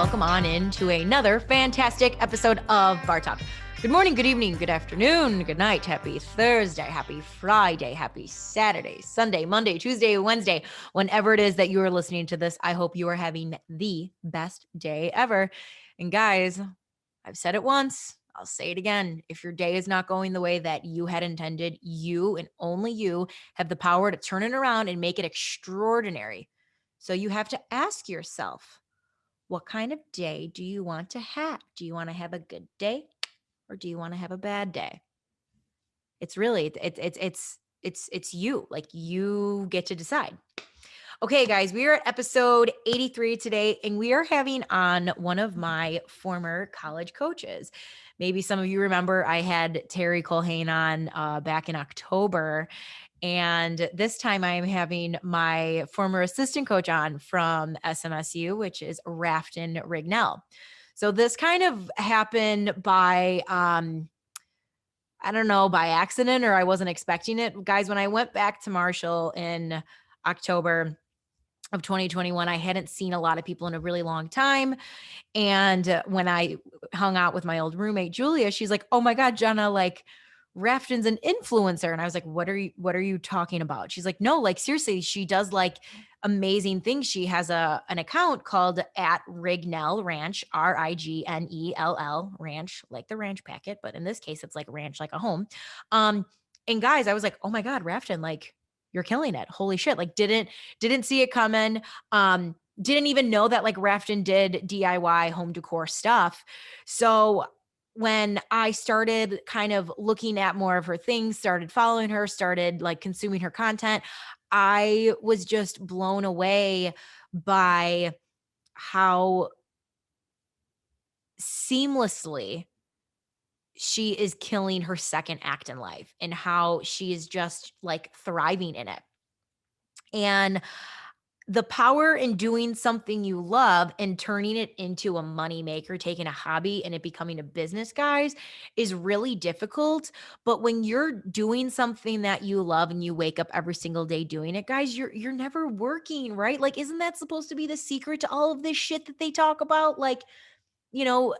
welcome on into another fantastic episode of Bar Talk. Good morning, good evening, good afternoon, good night, happy Thursday, happy Friday, happy Saturday, Sunday, Monday, Tuesday, Wednesday, whenever it is that you are listening to this. I hope you are having the best day ever. And guys, I've said it once, I'll say it again. If your day is not going the way that you had intended, you and only you have the power to turn it around and make it extraordinary. So you have to ask yourself, what kind of day do you want to have? Do you want to have a good day? Or do you want to have a bad day? It's really it's you. Like, you get to decide. Okay, guys, we are at episode 83 today, and we are having on one of my former college coaches. Maybe some of you remember I had Terry Colhane on back in October, and this time I am having my former assistant coach on from SMSU, which is Raftyn Rignell. So this kind of happened by, I don't know, by accident, or I wasn't expecting it. Guys, when I went back to Marshall in October of 2021, I hadn't seen a lot of people in a really long time. And when I hung out with my old roommate, Julia, she's like, "Oh my God, Jenna, like, Raftyn's an influencer." And I was like, what are you talking about? She's like, "No, like, seriously, she does like amazing things. She has an account called at Rignell Ranch, Rignell Ranch, like the ranch packet, but in this case, it's like ranch, like a home." Um, and guys, I was like, "Oh my God, Raftyn, like, you're killing it. Holy shit." Like, didn't see it coming. Didn't even know that like Raftyn did DIY home decor stuff. So when I started kind of looking at more of her things, started following her, started like consuming her content, I was just blown away by how seamlessly she is killing her second act in life and how she is just like thriving in it. And the power in doing something you love and turning it into a money maker, taking a hobby and it becoming a business, guys, is really difficult. But when you're doing something that you love and you wake up every single day doing it, guys, you're never working, right? Like, isn't that supposed to be the secret to all of this shit that they talk about? Like, you know,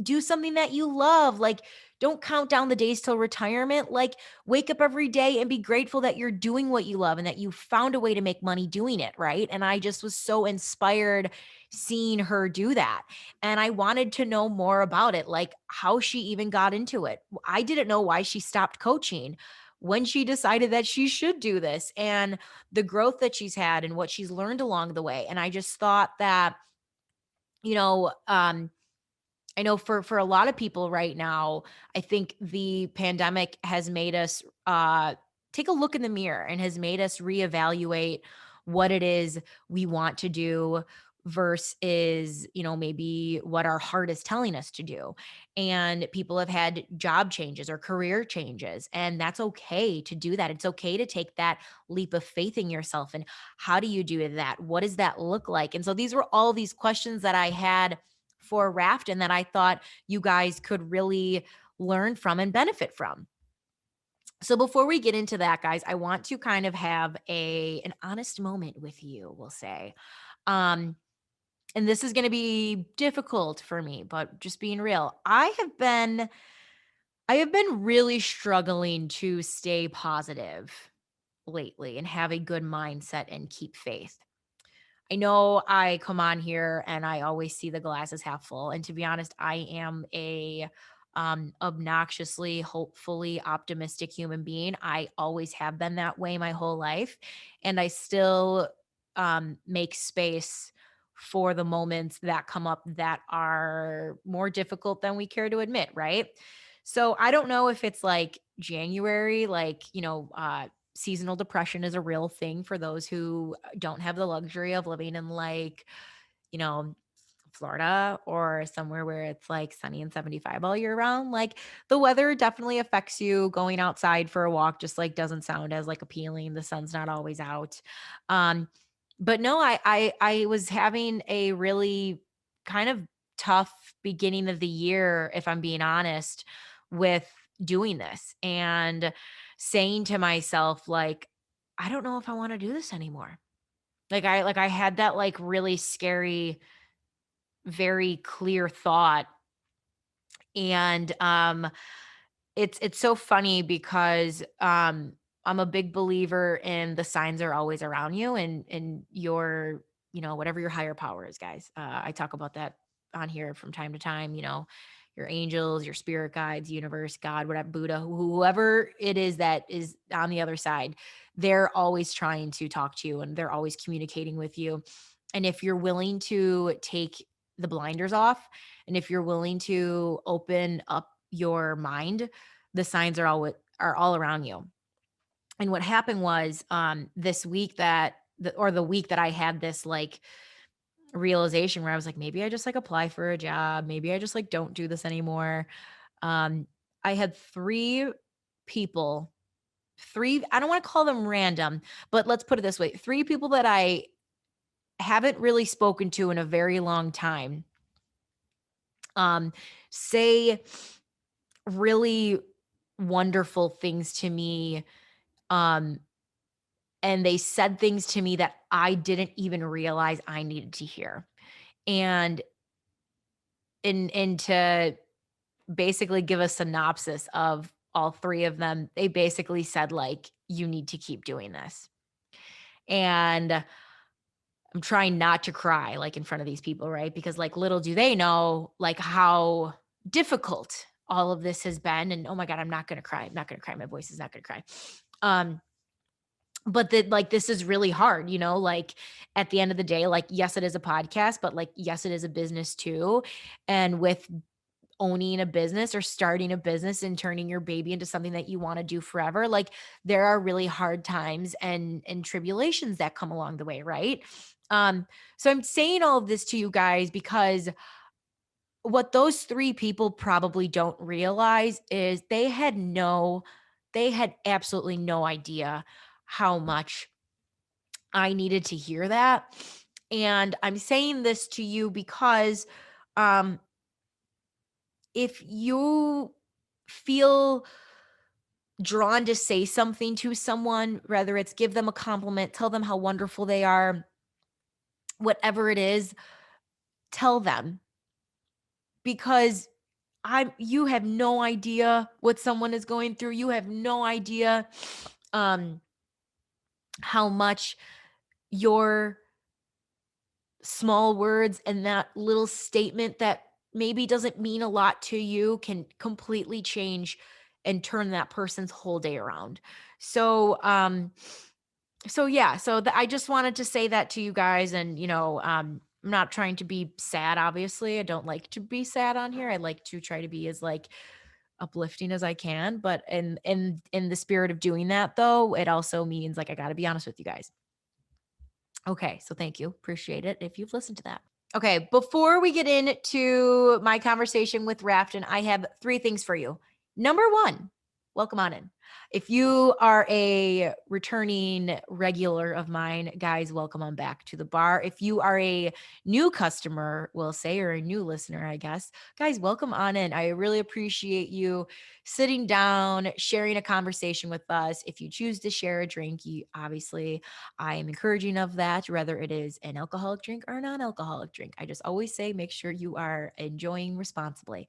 do something that you love. Like, don't count down the days till retirement. Like, wake up every day and be grateful that you're doing what you love and that you found a way to make money doing it, right? And I just was so inspired seeing her do that. And I wanted to know more about it, like how she even got into it. I didn't know why she stopped coaching, when she decided that she should do this, and the growth that she's had and what she's learned along the way. And I just thought that, you know, I know for a lot of people right now, I think the pandemic has made us take a look in the mirror and has made us reevaluate what it is we want to do versus, maybe what our heart is telling us to do. And people have had job changes or career changes, and that's okay to do that. It's okay to take that leap of faith in yourself. And how do you do that? What does that look like? And so these were all these questions that I had for Raftyn that I thought you guys could really learn from and benefit from. So before we get into that, guys, I want to kind of have an honest moment with you, we'll say. Um, and this is going to be difficult for me, but just being real, I have been really struggling to stay positive lately and have a good mindset and keep faith. I know I come on here and I always see the glass as half full. And to be honest, I am a obnoxiously, hopefully optimistic human being. I always have been that way my whole life. And I still make space for the moments that come up that are more difficult than we care to admit, right? So I don't know if it's like January, like, seasonal depression is a real thing for those who don't have the luxury of living in like, you know, Florida or somewhere where it's like sunny and 75 all year round. Like, the weather definitely affects you. Going outside for a walk just like doesn't sound as like appealing. The sun's not always out. Um, but no, I was having a really kind of tough beginning of the year, if I'm being honest, with doing this and saying to myself, like, I don't know if I want to do this anymore. Like I had that like really scary very clear thought. And it's so funny because I'm a big believer in the signs are always around you, and your, whatever your higher power is, guys. I talk about that on here from time to time, your angels, your spirit guides, universe, God, whatever, Buddha, whoever it is that is on the other side, they're always trying to talk to you and they're always communicating with you. And if you're willing to take the blinders off, and if you're willing to open up your mind, the signs are all around you. And what happened was this week or the week that I had this like realization where I was like, maybe I just like apply for a job, maybe I just like don't do this anymore. Um, I had people, I don't want to call them random, but let's put it this way, three people that I haven't really spoken to in a very long time, say really wonderful things to me. Um, and they said things to me that I didn't even realize I needed to hear. And to basically give a synopsis of all three of them, they basically said like, you need to keep doing this. And I'm trying not to cry like in front of these people, right? Because like little do they know like how difficult all of this has been. And oh my God, I'm not gonna cry. I'm not gonna cry. My voice is not gonna cry. But that like this is really hard, like at the end of the day, like yes, it is a podcast, but like yes, it is a business too. And with owning a business or starting a business and turning your baby into something that you want to do forever, like there are really hard times and tribulations that come along the way, right? So I'm saying all of this to you guys because what those three people probably don't realize is they had absolutely no idea how much I needed to hear that. And I'm saying this to you because um if you feel drawn to say something to someone, whether it's give them a compliment, tell them how wonderful they are, whatever it is, tell them, because you have no idea what someone is going through. You have no idea um how much your small words and that little statement that maybe doesn't mean a lot to you can completely change and turn that person's whole day around. So I just wanted to say that to you guys. And I'm not trying to be sad, obviously. I don't like to be sad on here. I like to try to be as like uplifting as I can, but in the spirit of doing that though, it also means like I got to be honest with you guys. Okay, so thank you. Appreciate it if you've listened to that. Okay, before we get into my conversation with Raftyn, I have three things for you. Number one, welcome on in. If you are a returning regular of mine, guys, welcome on back to the bar. If you are a new customer, we'll say, or a new listener, I guess, guys, welcome on in. I really appreciate you sitting down, sharing a conversation with us. If you choose to share a drink, obviously, I am encouraging of that, whether it is an alcoholic drink or a non-alcoholic drink. I just always say, make sure you are enjoying responsibly.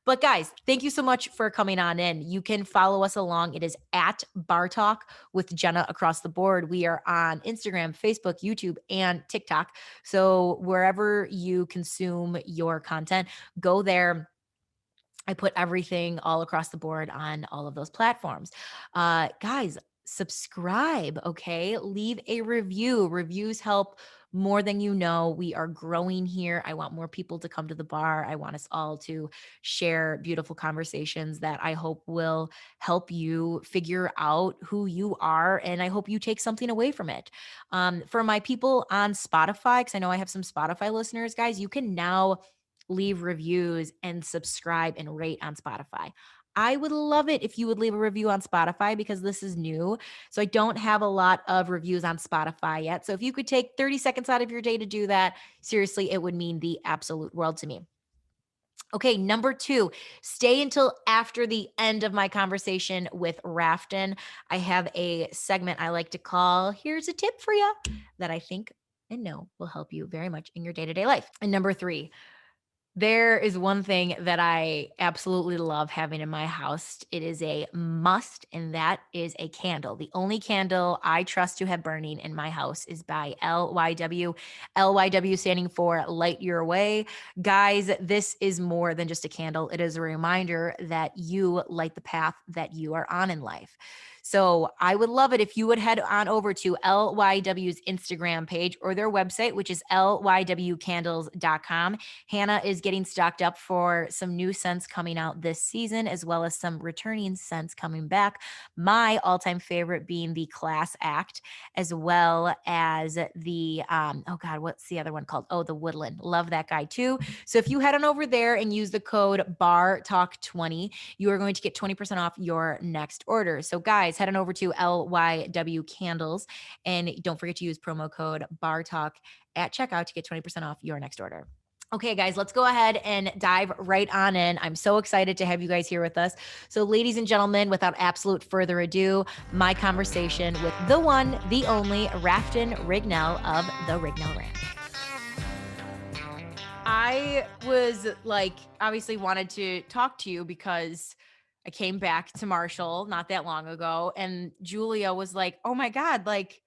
But guys, thank you so much for coming on in. You can follow us along. It is at Bar Talk with Jenna across the board. We are on Instagram, Facebook, YouTube, and TikTok. So wherever you consume your content, go there. I put everything all across the board on all of those platforms. Guys, subscribe, okay? Leave a review. Reviews help more than you know. We are growing here. I want more people to come to the bar. I want us all to share beautiful conversations that I hope will help you figure out who you are. And I hope you take something away from it. For my people on Spotify, because I know I have some Spotify listeners, guys, you can now leave reviews and subscribe and rate on Spotify. I would love it if you would leave a review on Spotify because this is new. So I don't have a lot of reviews on Spotify yet. So if you could take 30 seconds out of your day to do that, seriously, it would mean the absolute world to me. Okay, number two, stay until after the end of my conversation with Raftyn. I have a segment I like to call Here's a Tip for You that I think and know will help you very much in your day-to-day life. And number three, There is one thing that I absolutely love having in my house. It is a must, and that is a candle. The only candle I trust to have burning in my house is by LYW. LYW standing for Light Your Way. Guys, this is more than just a candle. It is a reminder that you light the path that you are on in life. So I would love it if you would head on over to LYW's Instagram page or their website, which is lywcandles.com. Hannah is getting stocked up for some new scents coming out this season, as well as some returning scents coming back. My all-time favorite being the Class Act, as well as the oh God, what's the other one called? Oh, the Woodland. Love that guy too. So if you head on over there and use the code BARTALK20, you are going to get 20% off your next order. So guys, head on over to LYW Candles and don't forget to use promo code BARTALK at checkout to get 20% off your next order. Okay, guys, let's go ahead and dive right on in. I'm so excited to have you guys here with us. So, ladies and gentlemen, without absolute further ado, my conversation with the one, the only Raftyn Rignell of the Rignell Ranch. I was like, obviously wanted to talk to you because I came back to Marshall not that long ago, and Julia was like, "Oh my God, like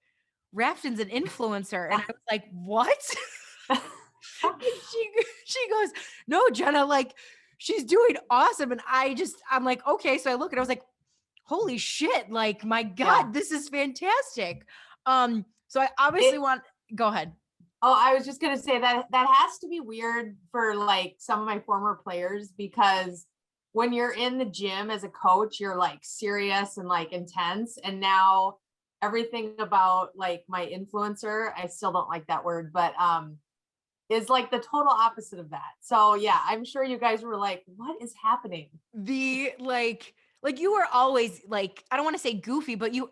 Raftyn's an influencer," and I was like, "What?" And she goes, "No, Jenna, like she's doing awesome." And I'm like, okay. So I look and I was like, holy shit, like my God, Yeah. this is fantastic. So I obviously want go ahead. Oh, I was just gonna say that that has to be weird for like some of my former players because when you're in the gym as a coach, you're like serious and like intense. And now everything about like my influencer, I still don't like that word, but is like the total opposite of that. So yeah, I'm sure you guys were like, what is happening? The like you were always like, I don't want to say goofy, but you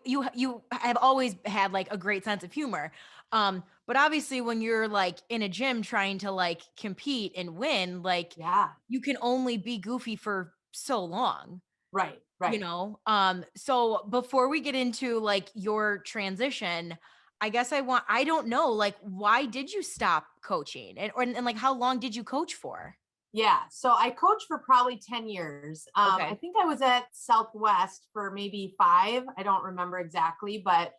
have always had like a great sense of humor. But obviously when you're like in a gym trying to like compete and win, like Yeah, you can only be goofy for so long. right, You right. know, so before we get into like your transition, I guess I don't know, like why did you stop coaching, and like how long did you coach for? Yeah. So I coached for probably 10 years. I Okay. think I was at Southwest for maybe 5. I don't remember exactly, but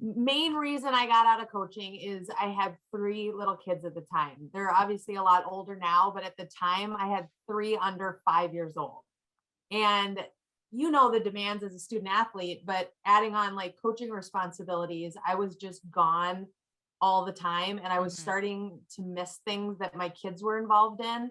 main reason I got out of coaching is I had 3 little kids at the time. They're obviously a lot older now, but at the time I had 3 under 5 years old. And you know the demands as a student athlete, but adding on like coaching responsibilities, I was just gone all the time and I was Mhm. starting to miss things that my kids were involved in.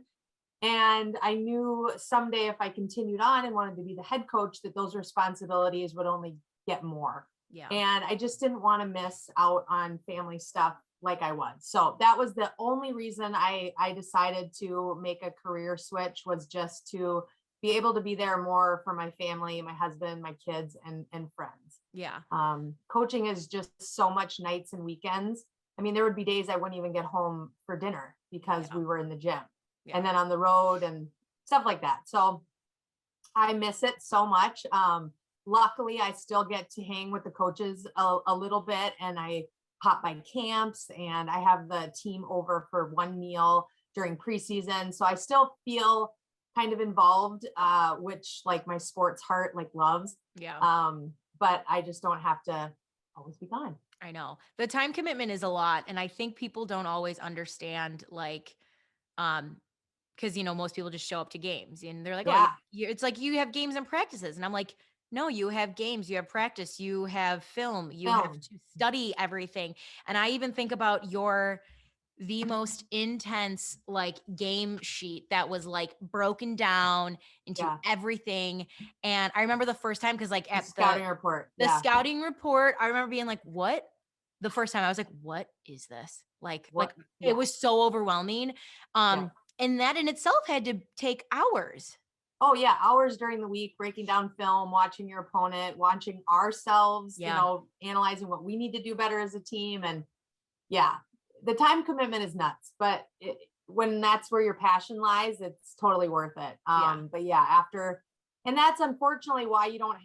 And I knew someday if I continued on and wanted to be the head coach, that those responsibilities would only get more. Yeah. And I just didn't want to miss out on family stuff like I was. So that was the only reason I decided to make a career switch, was just to be able to be there more for my family, my husband, my kids, and friends. Yeah. Coaching is just so much nights and weekends. I mean, there would be days I wouldn't even get home for dinner because Yeah. we were in the gym Yeah. and then on the road and stuff like that. So I miss it so much. Luckily, I still get to hang with the coaches a little bit, and I pop by camps and I have the team over for one meal during preseason. So I still feel kind of involved, which like my sports heart like loves. Yeah. But I just don't have to always be gone. I know. The time commitment is a lot, and I think people don't always understand like um because most people just show up to games and they're like, "Oh, Yeah, it's like you have games and practices." And I'm like, "No, you have games, you have practice, you have film, you have film. to study everything." And I even think about the most intense like game sheet that was like broken down into Yeah, everything. And I remember the first time because like the at scouting report. the Yeah, scouting report, I remember being like, "What?" The first time I was like, "What is this?" Like what? it Yeah, was so overwhelming. yeah. And that in itself had to take hours. Oh yeah, hours during the week breaking down film, watching your opponent, watching ourselves, Yeah. analyzing what we need to do better as a team. And yeah, the time commitment is nuts, but when that's where your passion lies, it's totally worth it. Yeah. But yeah, after, and that's unfortunately why we don't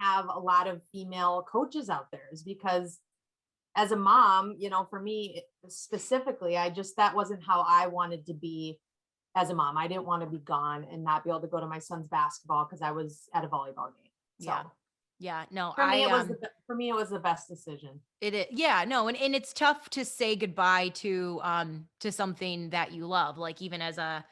have a lot of female coaches out there, is because as a mom, for me specifically, that wasn't how I wanted to be as a mom. I didn't want to be gone and not be able to go to my son's basketball because I was at a volleyball game. So Yeah. Yeah. No, for me, it was the best decision. yeah, no. And it's tough to say goodbye to something that you love, like even as a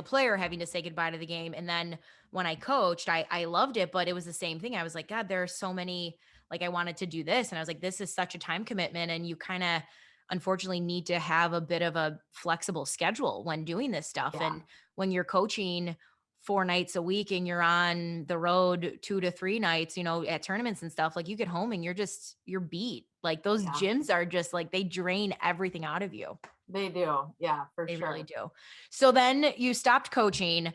player having to say goodbye to the game. And then when I coached, I loved it, but it was the same thing. I was like, God, there are so many, like I wanted to do this. And I was like, this is such a time commitment. And you kind of unfortunately need to have a bit of a flexible schedule when doing this stuff. Yeah. And when you're coaching 4 nights a week and you're on the road 2 to 3 nights, at tournaments and stuff, like you get home and you're beat. Like those Yeah. gyms are just like, they drain everything out of you. They do. Yeah, for They sure. really do. So then you stopped coaching.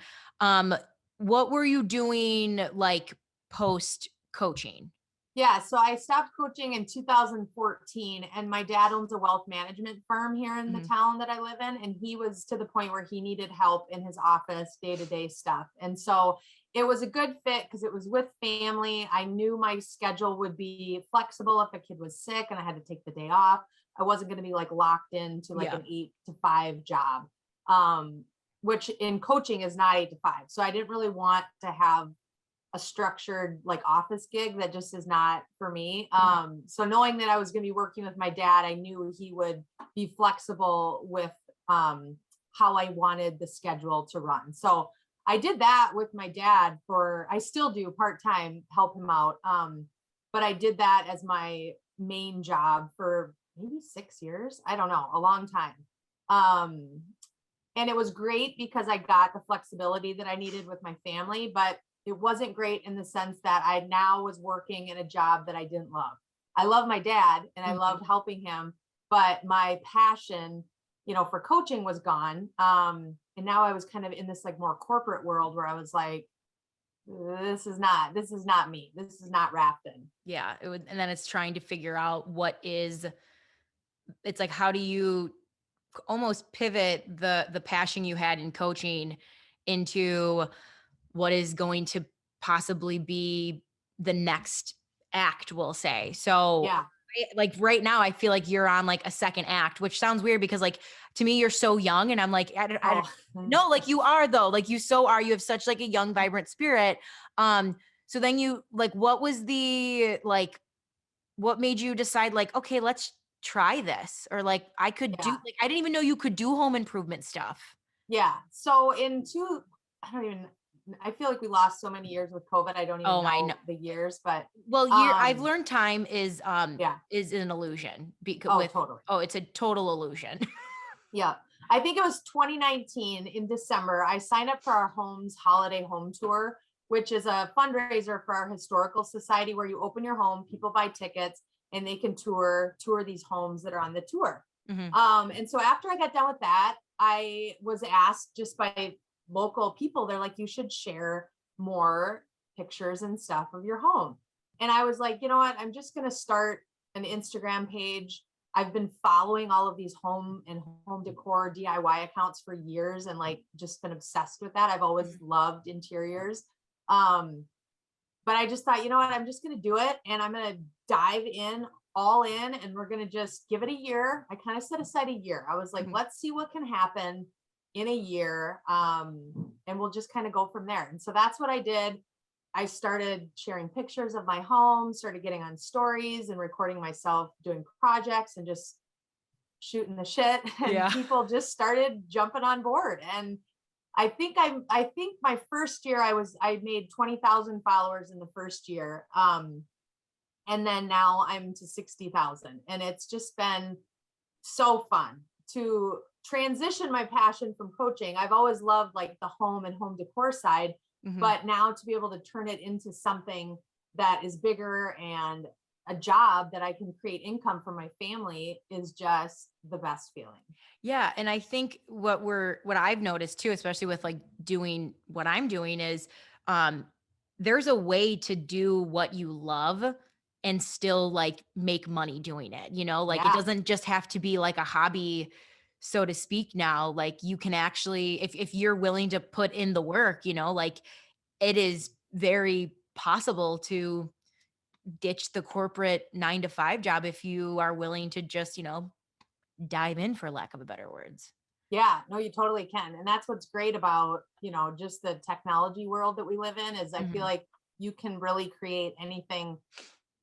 What were you doing like post coaching? Yeah, so I stopped coaching in 2014, and my dad owns a wealth management firm here in the Mhm. town that I live in, and he was to the point where he needed help in his office, day-to-day stuff. And so it was a good fit because it was with family. I knew my schedule would be flexible if a kid was sick and I had to take the day off. I wasn't going to be like locked into like Yeah. an 8 to 5 job, which in coaching is not 8 to 5. So I didn't really want to have a structured like office gig that just is not for me. So knowing that I was going to be working with my dad, I knew he would be flexible with how I wanted the schedule to run. So I did that with my dad I still do part-time, help him out. But I did that as my main job for maybe 6 years. I don't know, a long time. And it was great because I got the flexibility that I needed with my family, but it wasn't great in the sense that I now was working in a job that I didn't love. I love my dad and I Mhm. loved helping him, but my passion, for coaching was gone. And now I was kind of in this like more corporate world where I was like, this is not me. This is not Raftyn. Yeah. And then it's trying to figure out it's like, how do you almost pivot the passion you had in coaching into what is going to possibly be the next act, we'll say. So Yeah. like right now, I feel like you're on like a second act, which sounds weird because like to me, you're so young and I'm like, I don't Oh, no, like you are though. Like you have such like a young, vibrant spirit. So then you like, what was what made you decide like, okay, let's try this? Or like I could do, yeah. like, I didn't even know you could do home improvement stuff. Yeah. So I don't even, I feel like we lost so many years with COVID. I don't even Oh, I know. know the years, but Well, I've learned time yeah. is an illusion because Oh, totally. it's a total illusion. Yeah. I think it was 2019 in December. I signed up for our home's holiday home tour, which is a fundraiser for our historical society where you open your home, people buy tickets, and they can tour these homes that are on the tour. Mhm. And so after I got done with that, I was asked just by local people, they're like, you should share more pictures and stuff of your home. And I was like, you know what? I'm just going to start an Instagram page. I've been following all of these home and home decor DIY accounts for years and like just been obsessed with that. I've always loved interiors. But I just thought, you know what, I'm just going to do it and I'm going to dive in all in and we're going to just give it a year. I kind of set aside a year. I was like, Mhm. let's see what can happen in a year. And we'll just kind of go from there. And so that's what I did. I started sharing pictures of my home, started getting on stories and recording myself doing projects and just shooting the shit. And Yeah. people just started jumping on board. And I think my first year I made 20,000 followers in the first year. And then now I'm to 60,000. And it's just been so fun to transition my passion from coaching. I've always loved like the home and home decor side, Mhm. but now to be able to turn it into something that is bigger and a job that I can create income for my family is just the best feeling. Yeah, and I think what I've noticed too, especially with like doing what I'm doing is um there's a way to do what you love and still like make money doing it, like it Yeah. doesn't just have to be like a hobby, so to speak. Now like you can actually, if you're willing to put in the work, like it is very possible to ditch the corporate 9 to 5 job if you are willing to just, dive in, for lack of a better words. Yeah, no, you totally can. And that's what's great about, just the technology world that we live in is I feel Mhm. like you can really create anything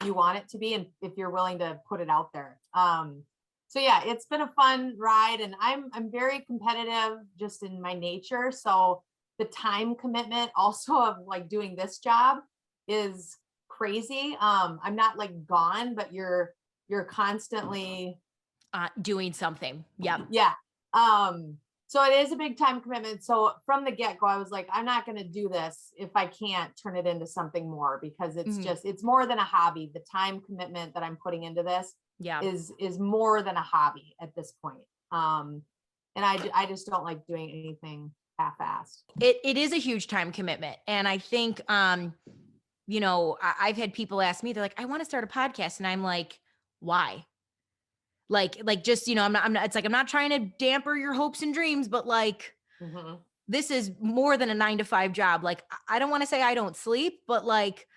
you want it to be, and if you're willing to put it out there. So yeah, it's been a fun ride, and I'm very competitive just in my nature. So the time commitment also of like doing this job is crazy. I'm not like gone, but you're constantly Doing something. Yep. yeah. Um, so it is a big time commitment. So from the get go, I was like, I'm not going to do this if I can't turn it into something more, because Mhm. it's more than a hobby. The time commitment that I'm putting into this Yeah. is more than a hobby at this point. And I just don't like doing anything half-assed. It is a huge time commitment. And I think, I've had people ask me, they're like, I want to start a podcast. And I'm like, why? Like just, I'm not, it's like, I'm not trying to damper your hopes and dreams, but like, Mhm. this is more than a 9 to 5 job. Like, I don't want to say I don't sleep, but like,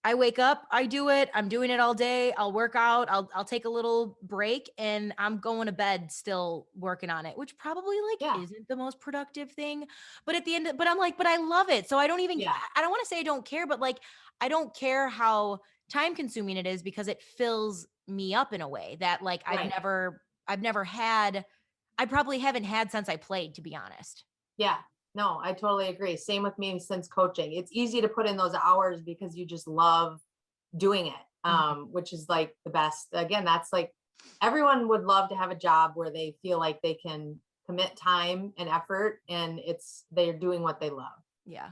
I wake up, I do it. I'm doing it all day. I'll work out. I'll take a little break and I'm going to bed still working on it, which probably like Yeah. isn't the most productive thing. But at the end, but I'm like, but I love it. So I don't even Yeah. I don't want to say I don't care, but like I don't care how time consuming it is because it fills me up in a way that like Right. I've never had, I probably haven't had since I played, to be honest. Yeah. No, I totally agree. Same with me since coaching. It's easy to put in those hours because you just love doing it, Mhm. which is like the best. Again, that's like everyone would love to have a job where they feel like they can commit time and effort and they're doing what they love. Yeah.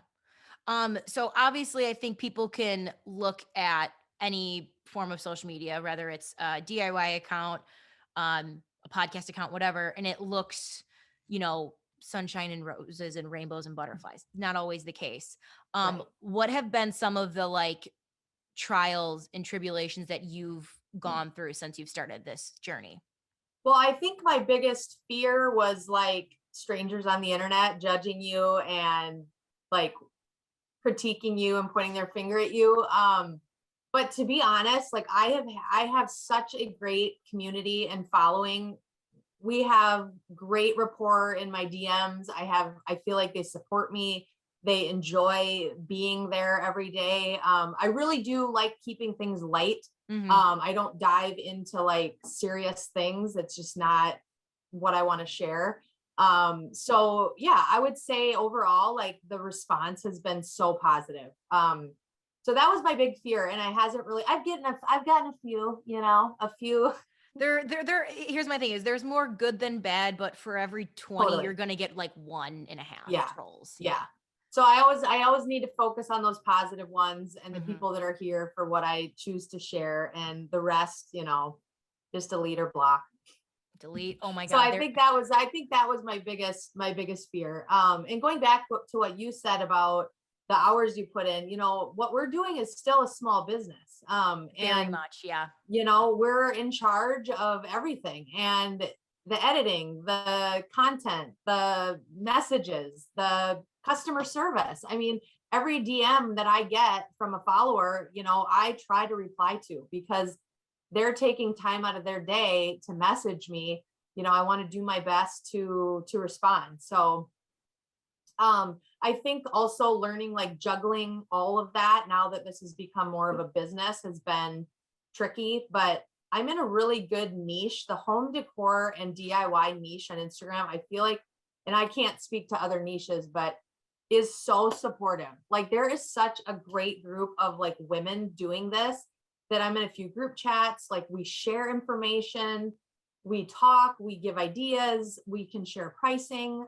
So obviously, I think people can look at any form of social media, whether it's a DIY account, a podcast account, whatever, and it looks, sunshine and roses and rainbows and butterflies. Not always the case. Right. What have been some of the like trials and tribulations that you've gone through since you've started this journey? Well, I think my biggest fear was like strangers on the internet judging you and like critiquing you and pointing their finger at you. But to be honest, like I have such a great community and following. We have great rapport in my DMs. I feel like they support me. They enjoy being there every day. I really do like keeping things light. Hmm. I don't dive into like serious things. It's just not what I want to share. So yeah, I would say overall, like the response has been so positive. So that was my big fear. And I hasn't really, I've gotten a few, a few. Here's my thing is there's more good than bad, but for every 20, Totally. you're going to get like 1.5 Yeah. trolls. Yeah. Yeah. So I always need to focus on those positive ones and the Mhm. people that are here for what I choose to share, and the rest, just delete or block. Delete. Oh my So God. I think that was my biggest fear. And going back to what you said about the hours you put in, what we're doing is still a small business. Very And much. Yeah. we're in charge of everything, and the editing, the content, the messages, the customer service. I mean, every DM that I get from a follower, I try to reply to, because they're taking time out of their day to message me. I want to do my best to respond. So I think also learning like juggling all of that now that this has become more of a business has been tricky, but I'm in a really good niche. The home decor and DIY niche on Instagram, I feel like, and I can't speak to other niches, but is so supportive. Like there is such a great group of like women doing this that I'm in a few group chats. Like we share information, we talk, we give ideas, we can share pricing.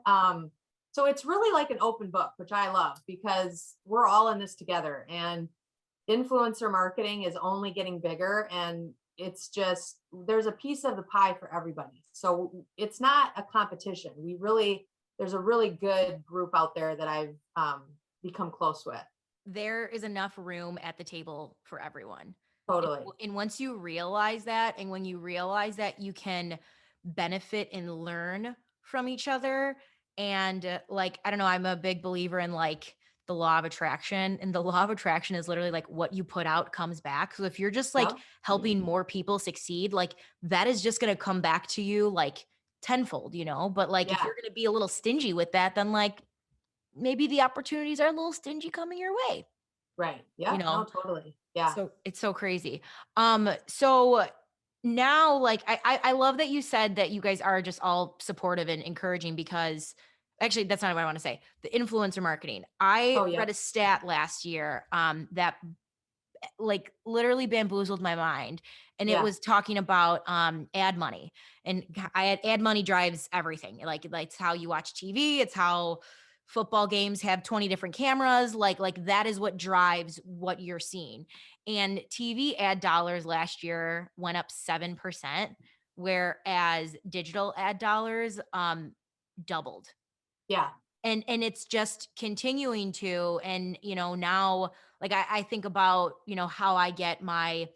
So it's really like an open book, which I love because we're all in this together, and influencer marketing is only getting bigger, and it's just there's a piece of the pie for everybody. So it's not a competition. There's a really good group out there that I've become close with. There is enough room at the table for everyone. Totally. And once you realize that, and when you realize that you can benefit and learn from each other, and like, I don't know, I'm a big believer in like the law of attraction. And the law of attraction is literally like what you put out comes back. So if you're just like Yep. helping more people succeed, like that is just going to come back to you like tenfold, you know, but like, if Yeah. you're going to be a little stingy with that, then like maybe the opportunities are a little stingy coming your way, Right. you Yeah. No, know? totally. Yeah. So it's so crazy. So now like I love that you said that you guys are just all supportive and encouraging because actually that's not what I want to say. The influencer marketing. I Oh, yeah. read a stat last year that like literally bamboozled my mind, and it Yeah. was talking about ad money. And I had ad money drives everything. Like it's how you watch TV, it's how football games have 20 different cameras, like that is what drives what you're seeing. And TV ad dollars last year went up 7%, whereas digital ad dollars doubled. Yeah. And it's just continuing to. And now like I think about how I get my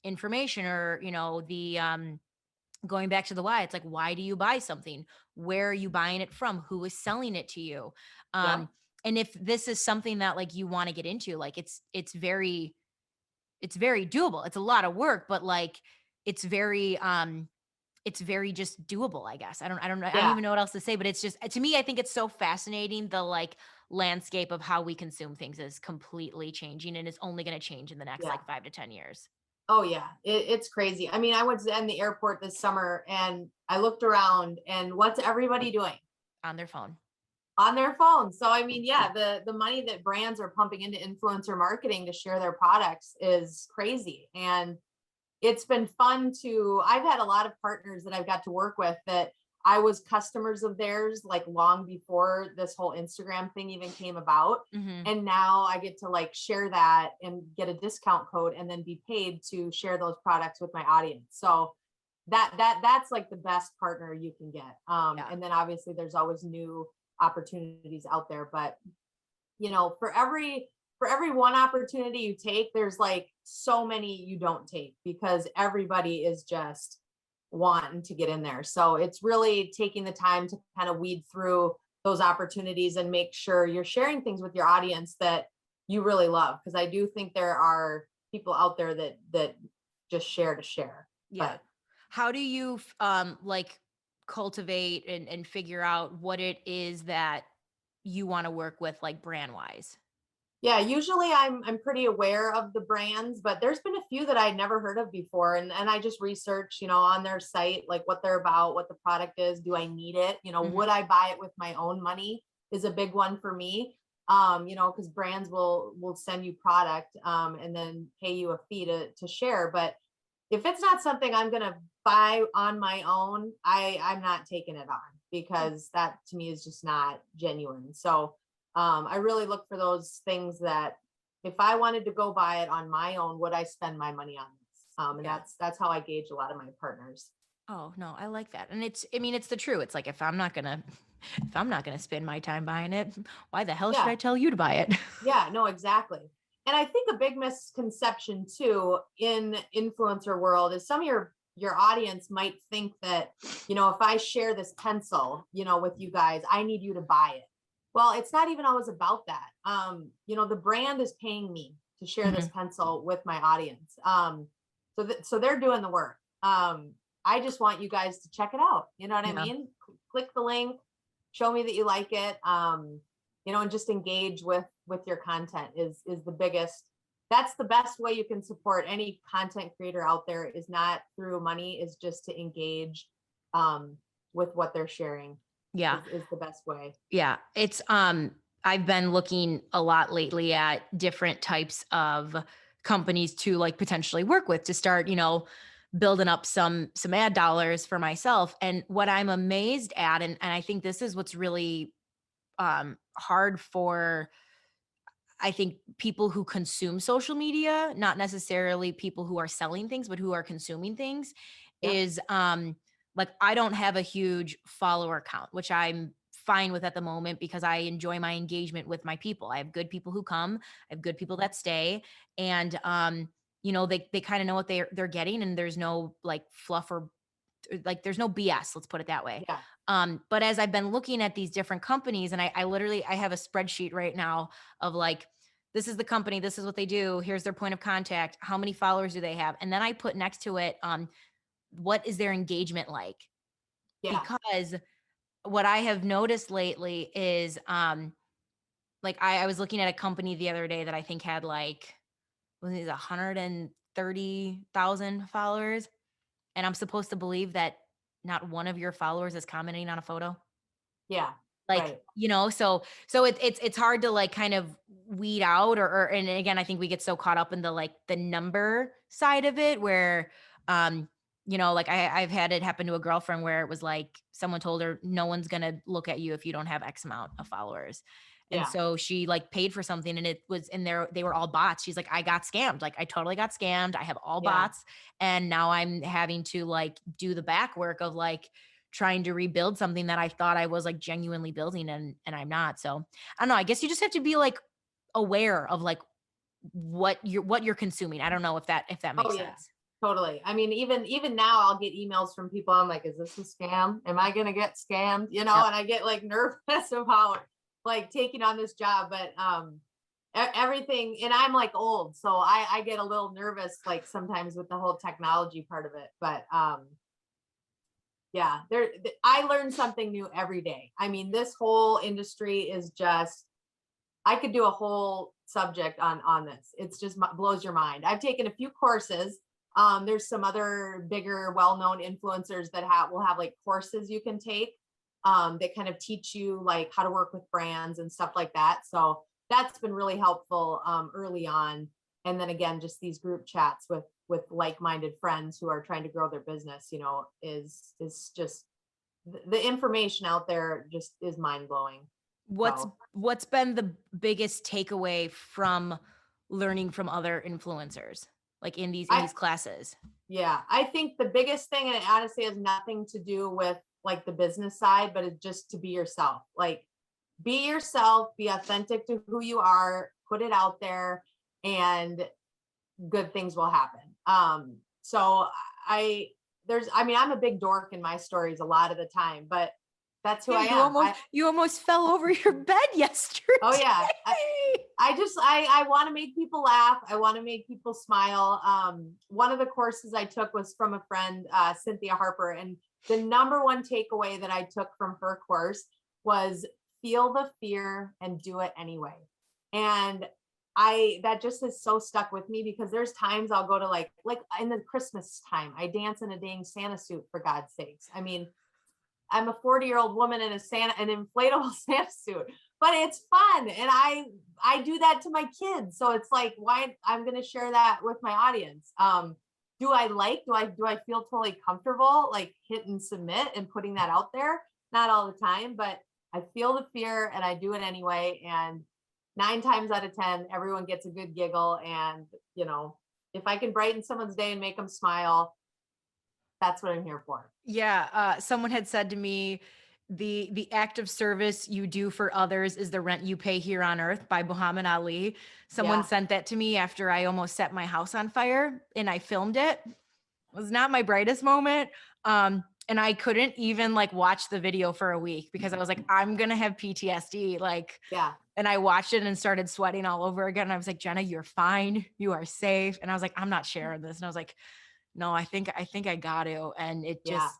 information, or the going back to the why. It's like, why do you buy something? Where are you buying it from? Who is selling it to you? Yep. And if this is something that like you want to get into, like it's very doable. It's a lot of work, but like it's very just doable, I guess. I don't know. I don't Yeah. even know what else to say, but it's just, to me, I think it's so fascinating. The like landscape of how we consume things is completely changing, and is only going to change in the next Yeah. like 5 to 10 years. Oh, yeah. It's crazy. I mean, I was in the airport this summer and I looked around, and what's everybody doing? On their phone. On their phones. So, I mean, yeah, the money that brands are pumping into influencer marketing to share their products is crazy. And it's been fun I've had a lot of partners that I've got to work with that I was customers of theirs like long before this whole Instagram thing even came about. Hmm. And now I get to like share that and get a discount code and then be paid to share those products with my audience. So that's like the best partner you can get. Yeah. And then obviously there's always new opportunities out there, but for every one opportunity you take, there's like so many you don't take because everybody is just wanting to get in there. So it's really taking the time to kind of weed through those opportunities and make sure you're sharing things with your audience that you really love, because I do think there are people out there that just share to share. Yeah. But How do you like cultivate and figure out what it is that you want to work with, like brand wise? yeah, usually I'm pretty aware of the brands, but there's been a few that I'd never heard of before. And I just research, on their site, like what they're about, what the product is, do I need it? Hmm. Would I buy it with my own money is a big one for me. Because brands will send you product and then pay you a fee to share. But if it's not something I'm gonna buy on my own, I'm not taking it on, because that to me is just not genuine. So I really look for those things that if I wanted to go buy it on my own, would I spend my money on this? And Yeah. that's how I gauge a lot of my partners. Oh, no, I like that. And I mean, it's the true. It's like, if I'm not gonna if I'm not gonna spend my time buying it, why the hell should Yeah, I tell you to buy it? yeah, no, exactly. And I think a big misconception too in influencer world is some of your audience might think that, if I share this pencil, with you guys, I need you to buy it. Well, it's not even always about that. The brand is paying me to share this Mhm. pencil with my audience. So they're doing the work. I just want you guys to check it out. You know what I Yeah. mean? Click the link, show me that you like it. And just engage with your content is the biggest. That's the best way you can support any content creator out there, is not through money, is just to engage with what they're sharing Yeah. is the best way. Yeah. I've been looking a lot lately at different types of companies to like potentially work with to start, building up some ad dollars for myself. And what I'm amazed at, and I think this is what's really hard for, I think, people who consume social media, not necessarily people who are selling things, but who are consuming things, Yep. is like I don't have a huge follower count, which I'm fine with at the moment because I enjoy my engagement with my people. I have good people who come, I have good people that stay, and they kind of know what they're getting, and there's no like fluff or like there's no BS, let's put it that way. Yeah. But as I've been looking at these different companies, and I literally I have a spreadsheet right now of like, this is the company, this is what they do, here's their point of contact, how many followers do they have, and then I put next to it what is their engagement like. Yeah. because what I have noticed lately is, like I was looking at a company the other day that I think had like, was it 130,000 followers? And I'm supposed to believe that not one of your followers is commenting on a photo. Yeah. Like, Right. so it's hard to like kind of weed out or and again, I think we get so caught up in the like the number side of it where um like I've had it happen to a girlfriend where it was like someone told her no one's gonna look at you if you don't have X amount of followers. And Yeah. so she like paid for something and it was in there, they were all bots. She's like, I got scammed. Like I totally got scammed. I have all Yeah. bots. And now I'm having to like do the back work of like trying to rebuild something that I thought I was like genuinely building and I'm not. So I don't know. I guess you just have to be like aware of like what you're consuming. I don't know if that Oh makes yeah. sense. Totally. I mean, even now I'll get emails from people. I'm like, is this a scam? Am I gonna get scammed? Yep. And I get like nervous of how like taking on this job, but everything, and I'm like old, so I get a little nervous like sometimes with the whole technology part of it. But yeah, I learn something new every day. I mean, this whole industry is just, I could do a whole subject on this. It's just blows your mind. I've taken a few courses. There's some other bigger, well-known influencers that will have like courses you can take that kind of teach you like how to work with brands and stuff like that. So that's been really helpful early on. And then again, just these group chats with like-minded friends who are trying to grow their business, is just the information out there just is mind-blowing. What's So what's been the biggest takeaway from learning from other influencers like in these I classes? Yeah, I think the biggest thing, and it honestly has nothing to do with like the business side, but it's just to be yourself. Like, be yourself, be authentic to who you are, put it out there, and good things will happen. So I mean, I'm a big dork in my stories a lot of the time, but that's who Yeah, I am. you almost fell over your bed yesterday. Oh yeah. I want to make people laugh. I want to make people smile. One of the courses I took was from a friend, Cynthia Harper, and the number one takeaway that I took from her course was feel the fear and do it anyway. And that just has so stuck with me because there's times I'll go to like in the Christmas time, I dance in a dang Santa suit, for God's sakes. I mean, I'm a 40-year-old woman in an inflatable Santa suit, but it's fun. And I do that to my kids. So it's like, why I'm going to share that with my audience. Do I feel totally comfortable like hit and submit and putting that out there? Not all the time, but I feel the fear and I do it anyway. And 9 times out of 10, everyone gets a good giggle. And, if I can brighten someone's day and make them smile, that's what I'm here for. Yeah, someone had said to me, the act of service you do for others is the rent you pay here on earth by Muhammad Ali. Someone Yeah. sent that to me after I almost set my house on fire and I filmed it. It was not my brightest moment. And I couldn't even like watch the video for a week because I was like, I'm gonna have PTSD. Like, Yeah. and I watched it and started sweating all over again. And I was like, Jenna, you're fine. You are safe. And I was like, I'm not sharing this. And I was like, no, I think I got to. And it Yeah. just,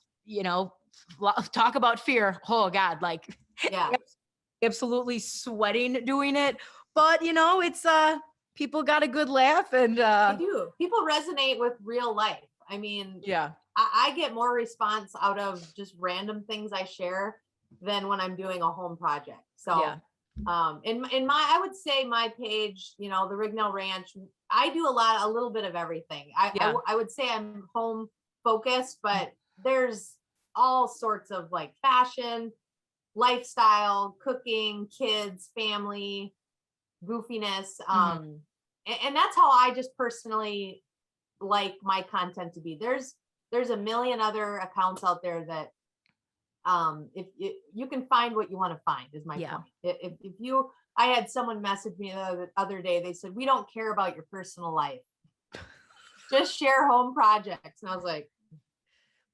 talk about fear. Oh God, like Yeah. absolutely sweating doing it. But it's people got a good laugh and They do. People resonate with real life. I mean, yeah. I get more response out of just random things I share than when I'm doing a home project. So, Yeah. in my, I would say my page, the Rignell Ranch, I do a little bit of everything. I would say I'm home focused, but there's all sorts of like fashion, lifestyle, cooking, kids, family, goofiness. And that's how I just personally like my content to be. There's a million other accounts out there that if you can find what you want to find is my point. If you I had someone message me the other day, they said, we don't care about your personal life, just share home projects. And I was like,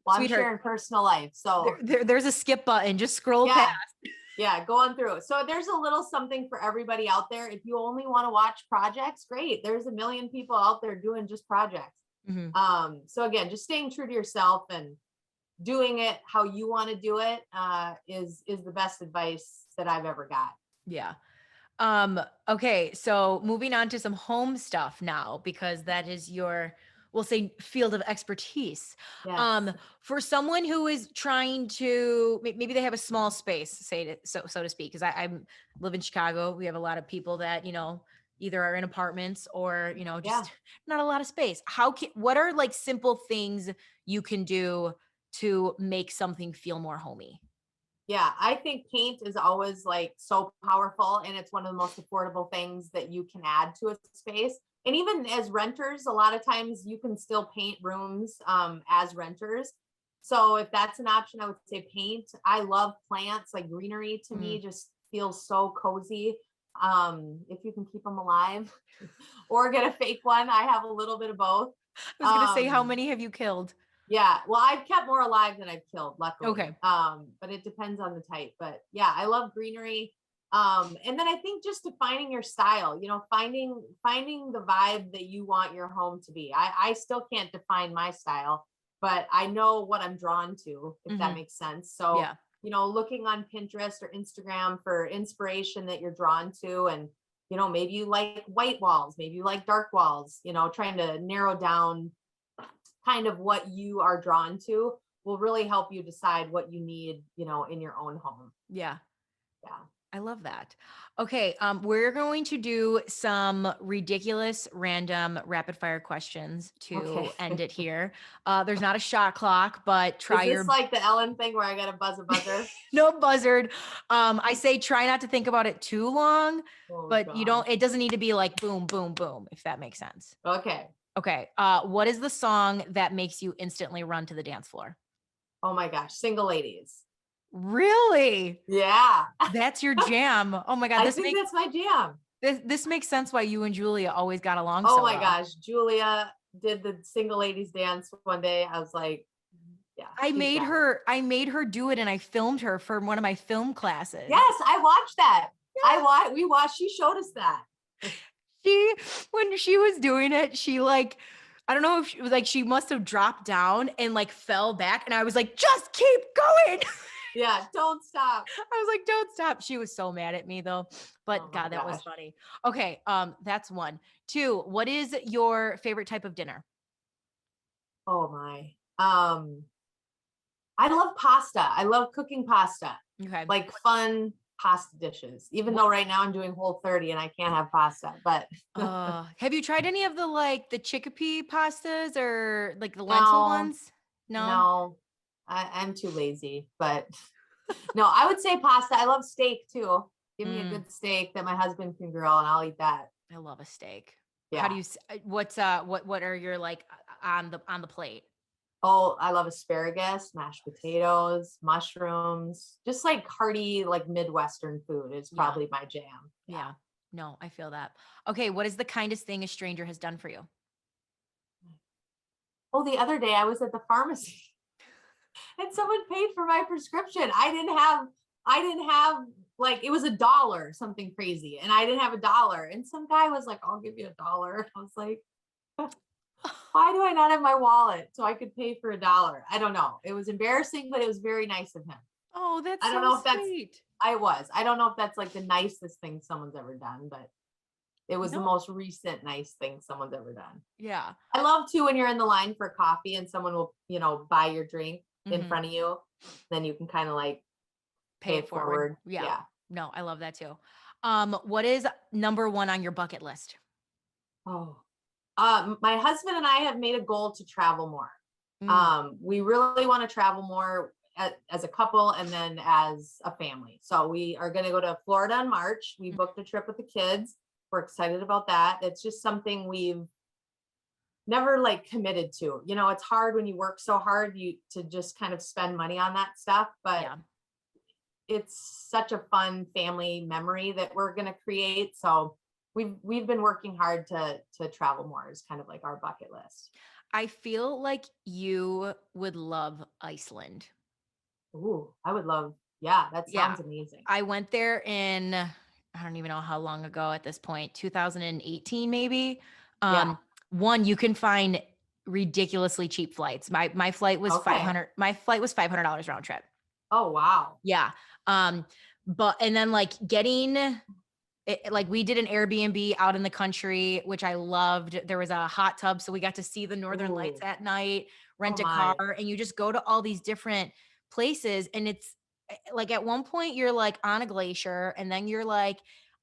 well, Sweetheart, I'm sharing personal life, so there's a skip button, just scroll yeah. past. Yeah, going through. So there's a little something for everybody out there. If you only want to watch projects, great. There's a million people out there doing just projects. Mhm. So again, just staying true to yourself and doing it how you want to do it is the best advice that I've ever got. Yeah. Okay, so moving on to some home stuff now, because that is your, we'll say, field of expertise. Yes. For someone who is trying to, maybe they have a small space, so to speak, because I live in Chicago. We have a lot of people that, either are in apartments or, just not a lot of space. What are like simple things you can do to make something feel more homey? Yeah, I think paint is always like so powerful, and it's one of the most affordable things that you can add to a space. And even as renters, a lot of times you can still paint rooms as renters. So if that's an option, I would say paint. I love plants, like greenery to me just feels so cozy. If you can keep them alive or get a fake one, I have a little bit of both. I was gonna say, how many have you killed? Yeah, well, I've kept more alive than I've killed, luckily. Okay. But it depends on the type. But yeah, I love greenery. And then I think just defining your style, finding the vibe that you want your home to be. I still can't define my style, but I know what I'm drawn to, if that makes sense. So, Yeah. Looking on Pinterest or Instagram for inspiration that you're drawn to, and maybe you like white walls, maybe you like dark walls, trying to narrow down kind of what you are drawn to will really help you decide what you need, in your own home. Yeah. Yeah. I love that. Okay, we're going to do some ridiculous, random, rapid fire questions to end it here. There's not a shot clock, but Is this like the Ellen thing where I got to buzz a buzzer? no buzzard. I say try not to think about it too long, but God. it doesn't need to be like boom, boom, boom, if that makes sense. Okay. Okay. What is the song that makes you instantly run to the dance floor? Oh my gosh, Single Ladies. Really? Yeah. That's your jam. Oh my God. I think that's my jam. This makes sense why you and Julia always got along Oh so my well. gosh, Julia did the Single Ladies dance one day. I was like, yeah. I made her do it, and I filmed her for one of my film classes. Yes, I watched that. Yeah. She showed us that. When she was doing it, she like, I don't know if she was like, she must have dropped down and like fell back. And I was like, just keep going. Yeah, don't stop. I was like, don't stop. She was so mad at me though. But Oh God, that was gosh. funny. Okay. That's one. Two, what is your favorite type of dinner? Oh my. I love pasta. I love cooking pasta. Okay. Like fun pasta dishes. Even though right now I'm doing Whole30 and I can't have pasta, but have you tried any of the chickpea pastas or like the lentil ones? No. I'm too lazy, but no, I would say pasta. I love steak too. Give me a good steak that my husband can grill and I'll eat that. I love a steak. Yeah. How do you what are your on the plate? Oh, I love asparagus, mashed potatoes, mushrooms, just like hearty, like Midwestern food is probably my jam. Yeah. No, I feel that. Okay. What is the kindest thing a stranger has done for you? Oh, the other day I was at the pharmacy and someone paid for my prescription. I didn't have like, it was $1, something crazy. And I didn't have $1. And some guy was like, I'll give you $1. I was like, why do I not have my wallet so I could pay for $1? I don't know. It was embarrassing, but it was very nice of him. Oh, that's I don't know if sweet. I don't know if that's like the nicest thing someone's ever done, but it was the most recent nice thing someone's ever done. Yeah. I love too when you're in the line for coffee and someone will, buy your drink in front of you. Then you can kind of like pay it forward. Yeah. No, I love that too. What is number one on your bucket list? Oh, my husband and I have made a goal to travel more. We really want to travel more as a couple and then as a family. So we are going to go to Florida in March. We booked a trip with the kids. We're excited about that. It's just something we've never like committed to. It's hard when you work so hard to just kind of spend money on that stuff, but it's such a fun family memory that we're going to create. So we've been working hard to travel more is kind of like our bucket list. I feel like you would love Iceland. Ooh, I would love. Yeah, that sounds amazing. I went there in, I don't even know how long ago at this point, 2018 maybe. One, you can find ridiculously cheap flights. My flight was Okay. $500 round trip. Oh, wow. Yeah. But and then like getting like we did an Airbnb out in the country, which I loved. There was a hot tub, so we got to see the northern lights Ooh. at night, Oh rent a car, my. and you just go to all these different places. And it's like at one point you're like on a glacier, and then you're like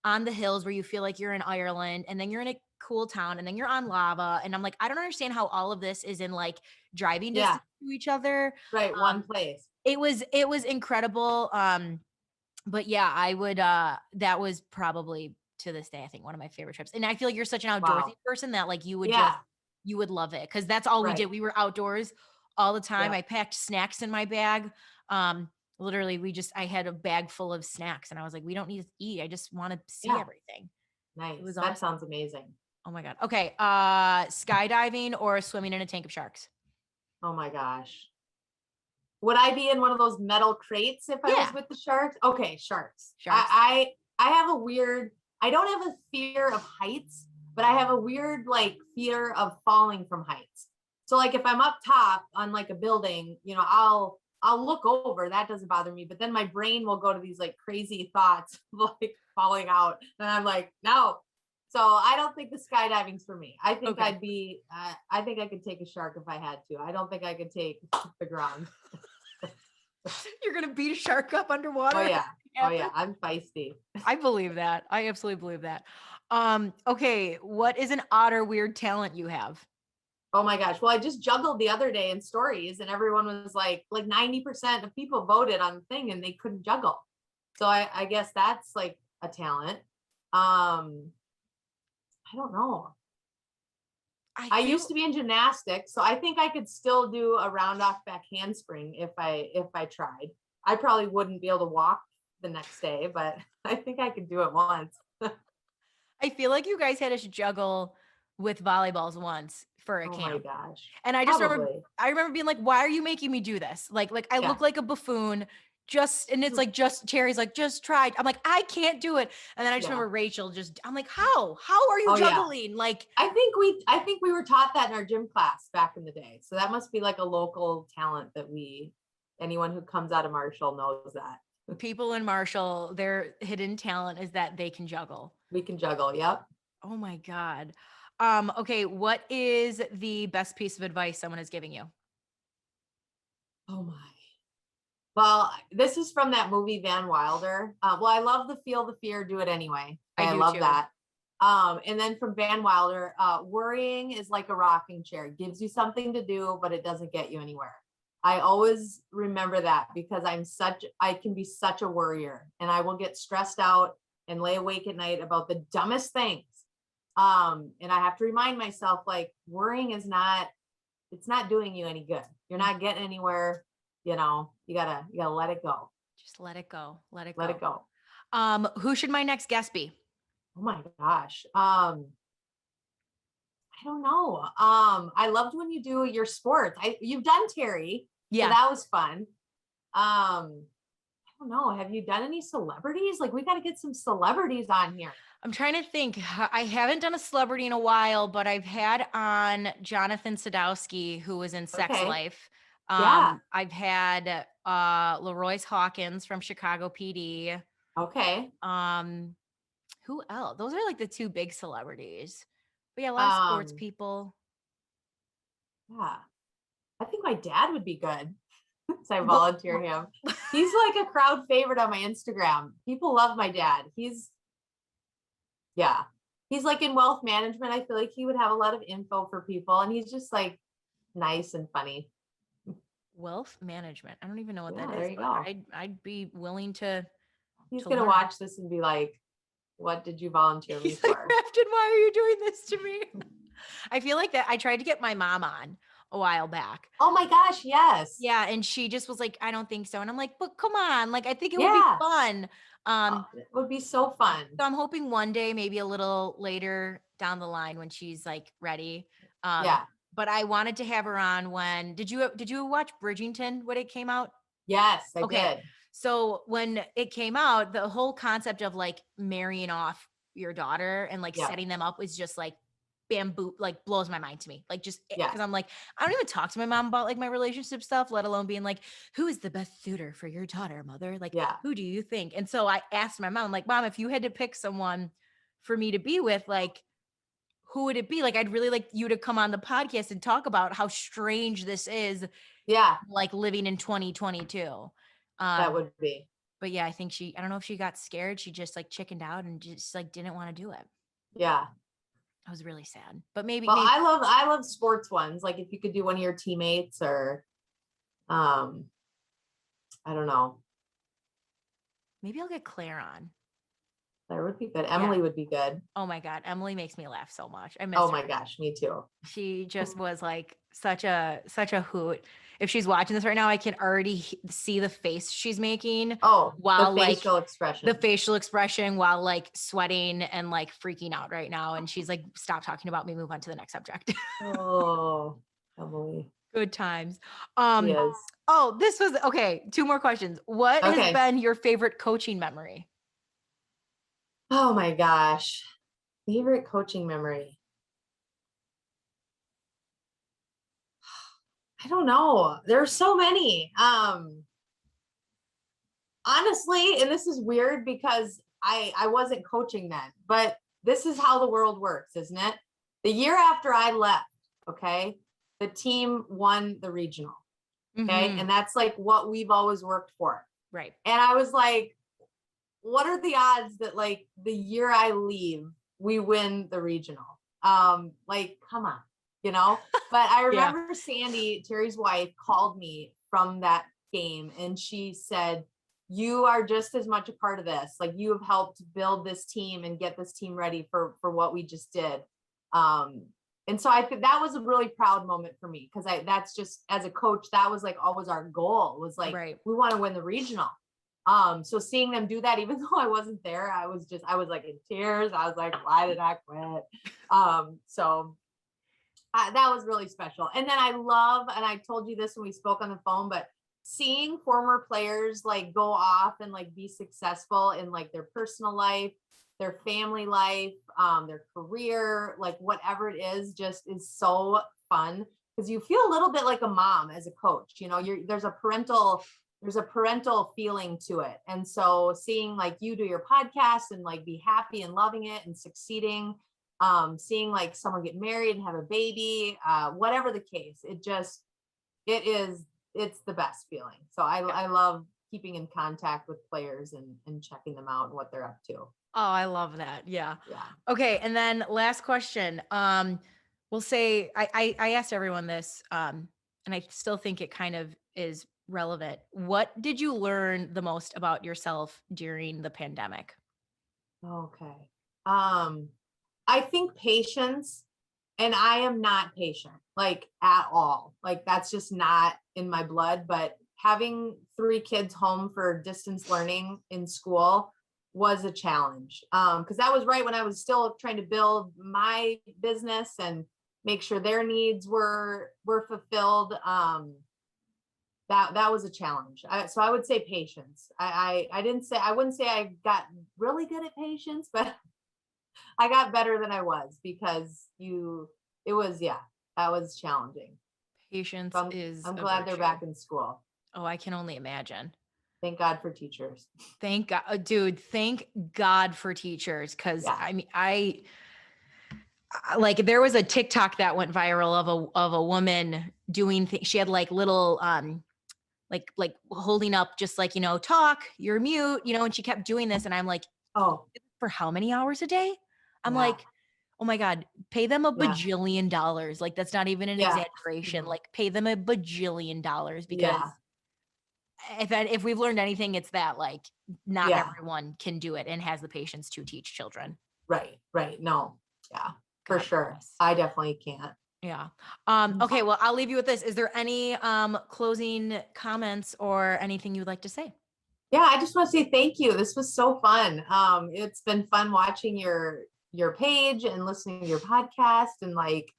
on the hills where you feel like you're in Ireland, and then you're in a cool town, and then you're on lava. And I'm like, I don't understand how all of this is in like driving Yeah. distance to each other. Right. One place. It was incredible. But yeah, I would that was probably to this day I think one of my favorite trips. And I feel like you're such an outdoorsy Wow. person that like Yeah. you would love it, cuz that's all we did. Right. We were outdoors all the time. Yeah. I packed snacks in my bag. Literally I had a bag full of snacks, and I was like, we don't need to eat. I just want to see Yeah. everything. It Nice. was That awesome. sounds amazing. Oh my god. Okay, skydiving or swimming in a tank of sharks? Oh my gosh. Would I be in one of those metal crates if I was Yeah, with the sharks? Okay, sharks. sharks. I have a weird, I don't have a fear of heights, but I have a weird like fear of falling from heights. So like if I'm up top on like a building, I'll look over, that doesn't bother me, but then my brain will go to these like crazy thoughts like falling out, and I'm like, no. So I don't think the skydiving's for me. I think Okay. I think I could take a shark if I had to. I don't think I could take the ground. You're going to beat a shark up underwater? Oh yeah. Oh Happen? yeah. I'm feisty. I believe that. I absolutely believe that. Okay, what is an odd or weird talent you have? Oh my gosh. Well, I just juggled the other day in stories, and everyone was like 90% of people voted on the thing and they couldn't juggle. So I guess that's like a talent. I don't know. I I feel used to be in gymnastics, so I think I could still do a round off back handspring if I tried. I probably wouldn't be able to walk the next day, but I think I could do it once. I feel like you guys had us juggle with volleyballs once for a Oh my camp. gosh. And Probably. I remember being like, why are you making me do this? Like I Yeah. look like a buffoon. And it's like just Terry's like, just tried. I'm like, I can't do it. And then I just Yeah. remember Rachel I'm like, how are you Oh yeah. juggling? Like I think we were taught that in our gym class back in the day. So that must be like a local talent that anyone who comes out of Marshall knows that. people in Marshall, their hidden talent is that they can juggle. We can juggle. Yep. Oh my God. Okay, what is the best piece of advice someone is giving you? Oh my. Well, this is from that movie Van Wilder. Well, I love the Feel the Fear, Do It Anyway. I I do love too. that. And then from Van Wilder, worrying is like a rocking chair. It gives you something to do, but it doesn't get you anywhere. I always remember that because I can be such a worrier, and I will get stressed out and lay awake at night about the dumbest things. And I have to remind myself, like, worrying it's not doing you any good. You're not getting anywhere. You gotta let it go. Just let it go. Let it Let go. it go. Who should my next guest be? Oh my gosh. I don't know. I loved when you do your sports. You've done Terry. Yeah. So that was fun. I don't know. Have you done any celebrities? Like, we got to get some celebrities on here. I'm trying to think. I haven't done a celebrity in a while, but I've had on Jonathan Sadowski, who was in Sex Okay. Life. Yeah. I've had Leroyce Hawkins from Chicago PD. Okay. Who else? Those are like the two big celebrities. But yeah, a lot of sports people. Yeah. I think my dad would be good. So I Well- volunteer him. He's like a crowd favorite on my Instagram. People love my dad. He's like in wealth management. I feel like he would have a lot of info for people, and he's just like nice and funny. Wealth management. I don't even know what Yeah, that there is. you But go. I'd be willing to. He's to gonna learn. watch this and be like, "What did you volunteer me He's like, for?" Raftyn, why are you doing this to me? I feel like that. I tried to get my mom on a while back. Oh my gosh, yes. Yeah, and she just was like, I don't think so. And I'm like, but come on, like I think it would Yeah. be fun. Oh, it would be so fun. So I'm hoping one day, maybe a little later down the line when she's like ready. Yeah. But I wanted to have her on when did you watch Bridgerton when it came out? Yes, I Okay. did. So when it came out, the whole concept of like marrying off your daughter and like Yeah. setting them up was just like bamboo, like blows my mind to me. Like just Yeah. because I'm like, I don't even talk to my mom about like my relationship stuff, let alone being like, who is the best suitor for your daughter, mother? Like, Yeah. who do you think? And so I asked my mom, like, Mom, if you had to pick someone for me to be with, like, who would it be? Like, I'd really like you to come on the podcast and talk about how strange this is, Yeah. like living in 2022. That would be. But yeah, I think I don't know if she got scared. She just like chickened out and just like didn't want to do it. Yeah. I was really sad, but maybe, Well, I love sports ones. Like if you could do one of your teammates or, I don't know. maybe I'll get Claire on. That would be good. Emily would be good. Oh my God. Emily makes me laugh so much. I miss Oh her. my gosh, me too. She just was like such a hoot. If she's watching this right now, I can already see the face she's making. Oh, while the facial expression. The facial expression while like sweating and like freaking out right now. And she's like, stop talking about me, move on to the next subject. Oh, Emily. Good times. She is. Oh, this was okay. 2 more questions. What has been your favorite coaching memory? Oh my gosh. Favorite coaching memory. I don't know. There's so many. Honestly, and this is weird because I wasn't coaching then, but this is how the world works, isn't it? The year after I left, okay, the team won the regional. Okay. Mm-hmm. And that's like what we've always worked for. Right. And I was like, what are the odds that like the year I leave, we win the regional? Like, come on, you know? But I remember Sandy, Terry's wife, called me from that game and she said, you are just as much a part of this. Like you have helped build this team and get this team ready for what we just did. And so I think that was a really proud moment for me because that's just as a coach, that was like always our goal was like, we want to win the regional. So seeing them do that, even though I wasn't there, I was like in tears. I was like, why did I quit? So that was really special. And then and I told you this when we spoke on the phone, but seeing former players like go off and like be successful in like their personal life, their family life, their career, like whatever it is, just is so fun because you feel a little bit like a mom as a coach. You know, there's a parental feeling to it. And so seeing like you do your podcast and like be happy and loving it and succeeding, seeing like someone get married and have a baby, whatever the case, it's the best feeling. So I love keeping in contact with players and checking them out and what they're up to. Oh, I love that. Yeah. Yeah. Okay. And then last question. We'll say I asked everyone this, and I still think it kind of is relevant. What did you learn the most about yourself during the pandemic? Okay. I think patience, and I am not patient, like at all. Like that's just not in my blood, but having 3 kids home for distance learning in school was a challenge. Because that was right when I was still trying to build my business and make sure their needs were fulfilled. That was a challenge. So I would say patience. I wouldn't say I got really good at patience, but I got better than I was because that was challenging. Patience I'm glad they're back in school. Oh, I can only imagine. Thank God for teachers. Thank God, dude. Thank God for teachers. Cause I mean, like there was a TikTok that went viral of a woman doing things. She had like little, like holding up, just like, talk, you're mute, and she kept doing this. And I'm like, oh, for how many hours a day? I'm like, oh my God, pay them a bajillion dollars. Like, that's not even an exaggeration. Like pay them a bajillion dollars because if we've learned anything, it's that like not everyone can do it and has the patience to teach children. Right. No. Yeah, for sure. I definitely can't. Yeah. Okay. Well, I'll leave you with this. Is there any closing comments or anything you'd like to say? Yeah, I just want to say thank you. This was so fun. It's been fun watching your page and listening to your podcast, and like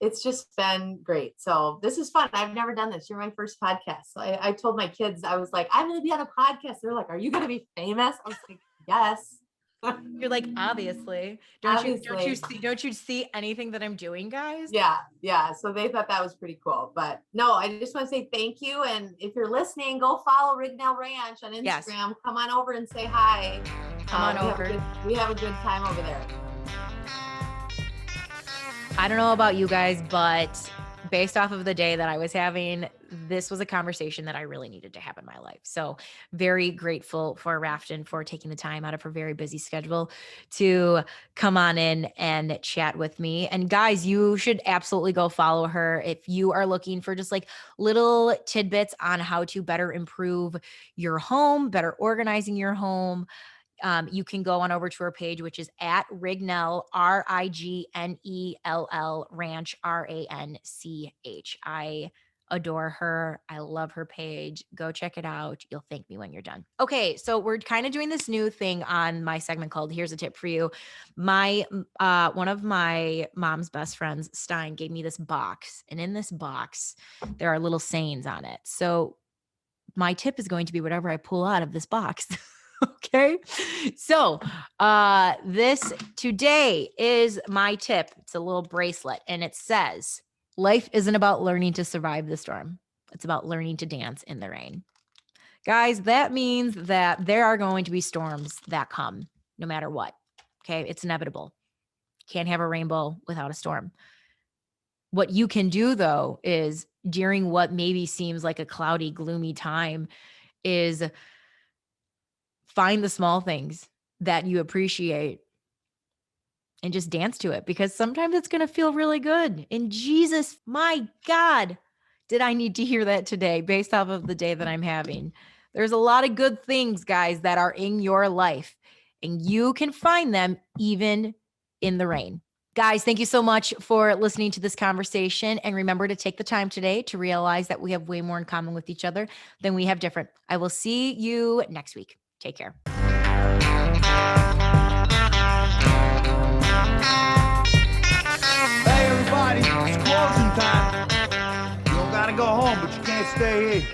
it's just been great. So this is fun. I've never done this. You're my first podcast. So I told my kids, I was like, I'm going to be on a podcast. They're like, are you going to be famous? I was like, yes. You're like, obviously. Don't you see anything that I'm doing, guys? Yeah. So they thought that was pretty cool. But no, I just want to say thank you. And if you're listening, go follow Rignell Ranch on Instagram. Yes. Come on over and say hi. Come on over. We have a good time over there. I don't know about you guys, but based off of the day that I was having, this was a conversation that I really needed to have in my life. So very grateful for Raftyn for taking the time out of her very busy schedule to come on in and chat with me. And guys, you should absolutely go follow her if you are looking for just like little tidbits on how to better improve your home, better organizing your home. You can go on over to her page, which is at Rignell, Rignell Ranch, Ranch. I adore her. I love her page. Go check it out. You'll thank me when you're done. Okay, so we're kind of doing this new thing on my segment called Here's a Tip for You. One of my mom's best friends, Stein, gave me this box. And in this box, there are little sayings on it. So my tip is going to be whatever I pull out of this box. Okay. So this today is my tip. It's a little bracelet and it says, life isn't about learning to survive the storm. It's about learning to dance in the rain. Guys, that means that there are going to be storms that come no matter what. Okay. It's inevitable. Can't have a rainbow without a storm. What you can do though, is during what maybe seems like a cloudy, gloomy time is find the small things that you appreciate and just dance to it, because sometimes it's going to feel really good. And Jesus, my God, did I need to hear that today based off of the day that I'm having. There's a lot of good things, guys, that are in your life, and you can find them even in the rain. Guys, thank you so much for listening to this conversation. And remember to take the time today to realize that we have way more in common with each other than we have different. I will see you next week. Take care. Hey everybody, it's closing time. You don't gotta go home, but you can't stay here.